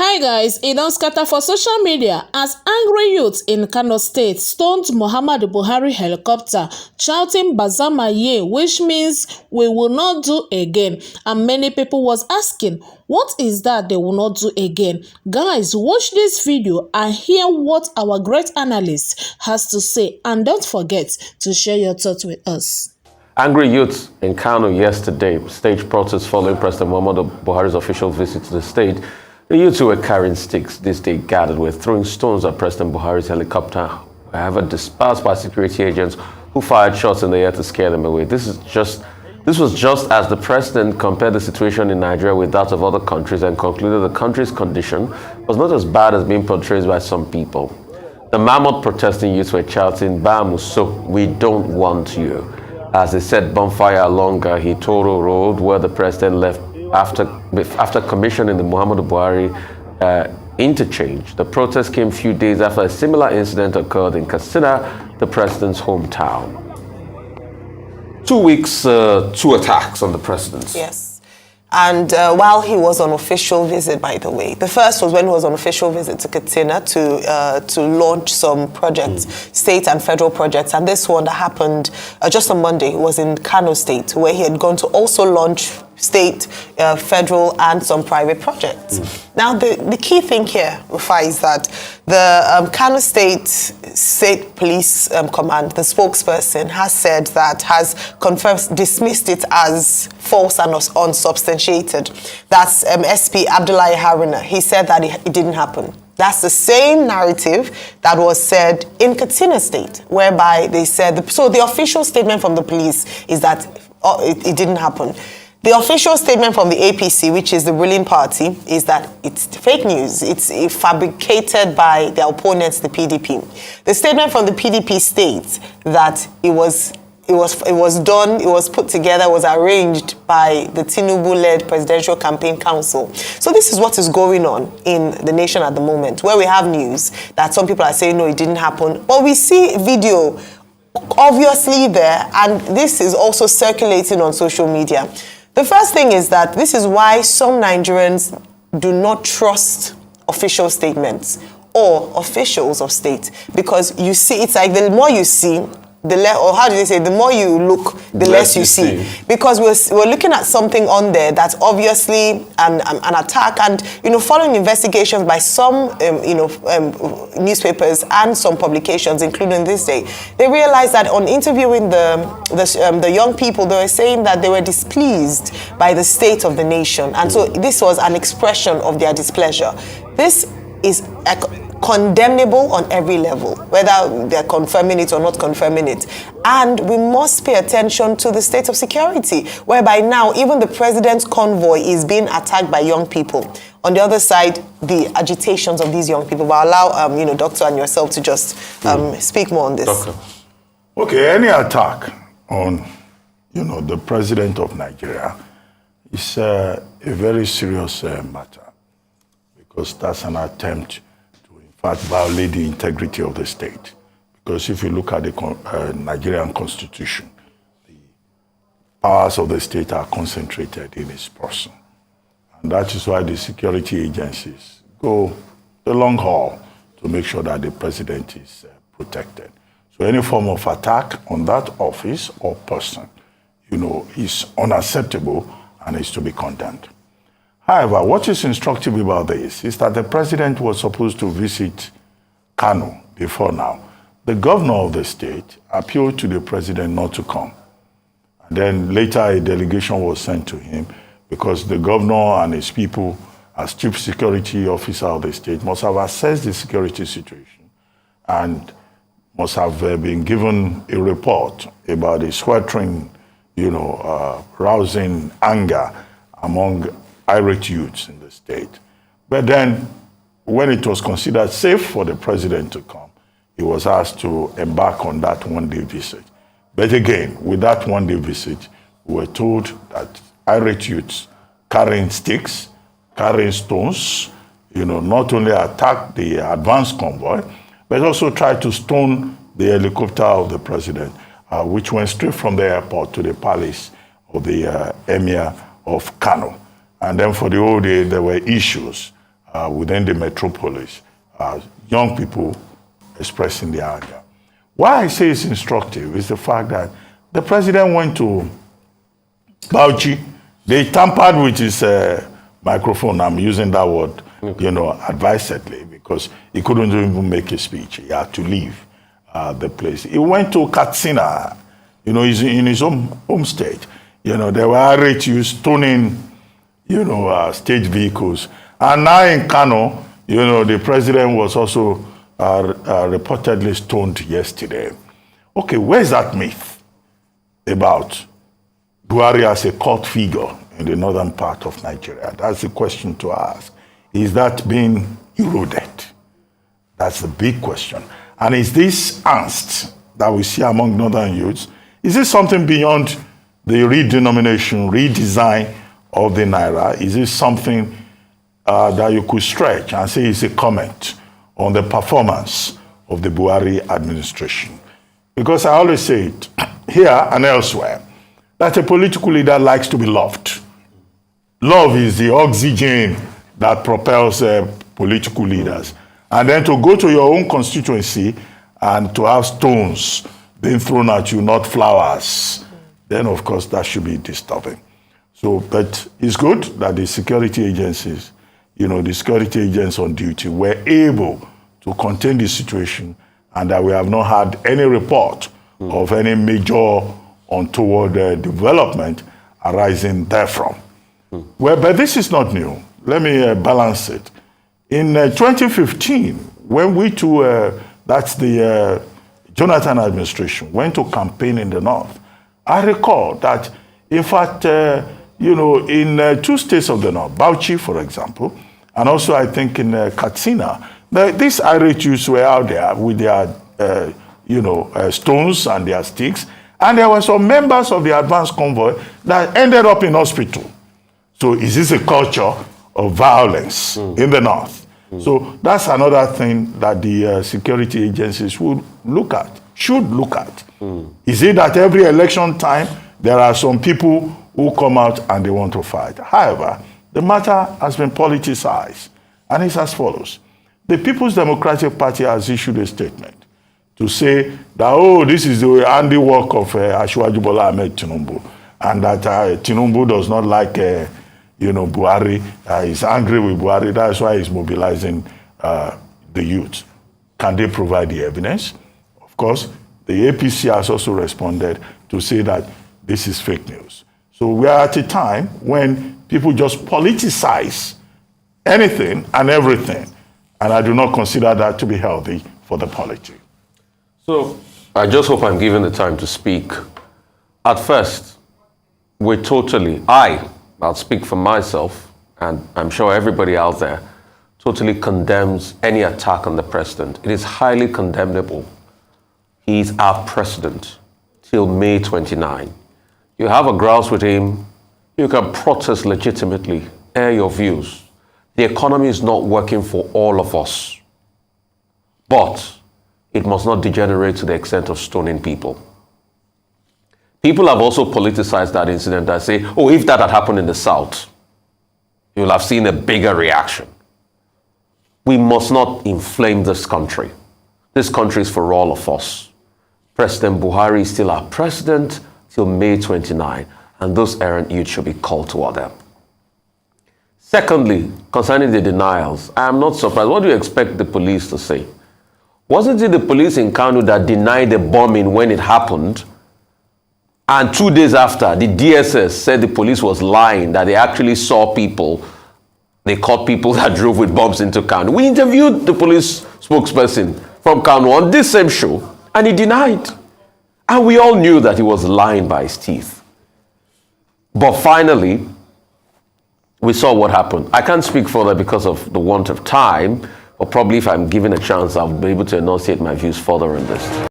Hi guys, it don scatter for social media as angry youths in Kano State stoned Muhammadu Buhari helicopter, shouting Bazama Ye, which means we will not do again. And many people was asking, what is that they will not do again? Guys, watch this video and hear what our great analyst has to say, and don't forget to share your thoughts with us. Angry youths in Kano yesterday staged protests following President Muhammadu Buhari's official visit to the state. The youths who were carrying sticks this day gathered were throwing stones at President Buhari's helicopter, however dispersed by security agents who fired shots in the air to scare them away. This was just as the president compared the situation in Nigeria with that of other countries and concluded the country's condition was not as bad as being portrayed by some people. The mammoth protesting youths were shouting, "Bamuso, we don't want you," as they set bonfire along Hitoro Road, where the president left after commissioning the Muhammadu Buhari interchange. The protest came a few days after a similar incident occurred in Katsina, the president's hometown. 2 weeks, 2 attacks on the president. Yes. And while he was on official visit, by the way, the first was when he was on official visit to Katsina to launch some projects, state and federal projects. And this one that happened just on Monday was in Kano State, where he had gone to also launch state, federal, and some private projects. Now, the key thing here, Rufai, is that the Kano State Police Command, the spokesperson, has confirmed, dismissed it as false and unsubstantiated. That's SP Abdullahi Haruna. He said that it didn't happen. That's the same narrative that was said in Katsina State, whereby they said, so the official statement from the police is that it didn't happen. The official statement from the APC, which is the ruling party, is that it's fake news. It's fabricated by their opponents, the PDP. The statement from the PDP states that it was done, it was put together, was arranged by the Tinubu-led Presidential Campaign Council. So this is what is going on in the nation at the moment, where we have news that some people are saying, no, it didn't happen. But we see video obviously there, and this is also circulating on social media. The first thing is that this is why some Nigerians do not trust official statements or officials of state, because you see, it's like the more you see, the more you look, the less you see. Because we're looking at something on there that's obviously an attack, and following investigations by some newspapers and some publications, including This Day, they realized that on interviewing the young people, they were saying that they were displeased by the state of the nation, and so this was an expression of their displeasure. This is condemnable on every level, whether they're confirming it or not confirming it. And we must pay attention to the state of security, whereby now even the president's convoy is being attacked by young people. On the other side, the agitations of these young people. But I'll allow, Doctor and yourself to just speak more on this. Doctor. Okay, any attack on, the president of Nigeria is a very serious matter, because that's an attempt violate the integrity of the state. Because if you look at the Nigerian constitution, the powers of the state are concentrated in its person. And that is why the security agencies go the long haul to make sure that the president is protected. So any form of attack on that office or person, is unacceptable and is to be condemned. However, what is instructive about this is that the president was supposed to visit Kano before now. The governor of the state appealed to the president not to come. And then later a delegation was sent to him, because the governor and his people, as chief security officer of the state, must have assessed the security situation and must have been given a report about the sweltering, rousing anger among irate youths in the state. But then, when it was considered safe for the president to come, he was asked to embark on that one-day visit. But again, with that one-day visit, we were told that irate youths carrying sticks, carrying stones, not only attacked the advance convoy, but also tried to stone the helicopter of the president, which went straight from the airport to the palace of the Emir of Kano. And then for the whole day, there were issues within the metropolis, young people expressing their anger. Why I say it's instructive is the fact that the president went to Bauchi. They tampered with his microphone. I'm using that word, advisedly, because he couldn't even make a speech. He had to leave the place. He went to Katsina. He's in his home state. There were irate youths stoning, state vehicles. And now in Kano, the president was also reportedly stoned yesterday. Okay, where's that myth about Buhari as a cult figure in the northern part of Nigeria? That's the question to ask. Is that being eroded? That's the big question. And is this angst that we see among northern youths, is this something beyond the redenomination, redesign of the Naira? Is this something that you could stretch and say is a comment on the performance of the Buhari administration? Because I always say it here and elsewhere, that a political leader likes to be loved. Love is the oxygen that propels political leaders. And then to go to your own constituency and to have stones being thrown at you, not flowers, then of course that should be disturbing. So, but it's good that the security agencies, the security agents on duty were able to contain the situation, and that we have not had any report of any major untoward development arising therefrom. Well, but this is not new. Let me balance it. In 2015, when we that's the Jonathan administration, went to campaign in the north, I recall that, in fact, in 2 states of the north, Bauchi, for example, and also I think in Katsina, these irate youths were out there with their, stones and their sticks, and there were some members of the advance convoy that ended up in hospital. So is this a culture of violence in the north? So that's another thing that the security agencies should look at. Is it that every election time there are some people who come out and they want to fight? However, the matter has been politicized, and it's as follows. The People's Democratic Party has issued a statement to say that, this is the handiwork of Asiwaju Bola Ahmed Tinubu, and that Tinubu does not like Buhari, he's angry with Buhari, that's why he's mobilizing the youth. Can they provide the evidence? Of course, the APC has also responded to say that this is fake news. So we are at a time when people just politicize anything and everything, and I do not consider that to be healthy for the polity. So I just hope I'm given the time to speak. At first, I'll speak for myself, and I'm sure everybody out there totally condemns any attack on the president. It is highly condemnable. He's our president till May 29. You have a grouse with him, you can protest legitimately, air your views. The economy is not working for all of us, but it must not degenerate to the extent of stoning people. People have also politicized that incident and say, if that had happened in the South, you'll have seen a bigger reaction. We must not inflame this country. This country is for all of us. President Buhari is still our president till May 29, and those errant youth should be called to order. Secondly, concerning the denials, I am not surprised. What do you expect the police to say? Wasn't it the police in Kano that denied the bombing when it happened? And 2 days after, the DSS said the police was lying, that they actually saw people, they caught people that drove with bombs into Kano. We interviewed the police spokesperson from Kano on this same show, and he denied. And we all knew that he was lying by his teeth. But finally, we saw what happened. I can't speak further because of the want of time, but probably if I'm given a chance, I'll be able to enunciate my views further on this.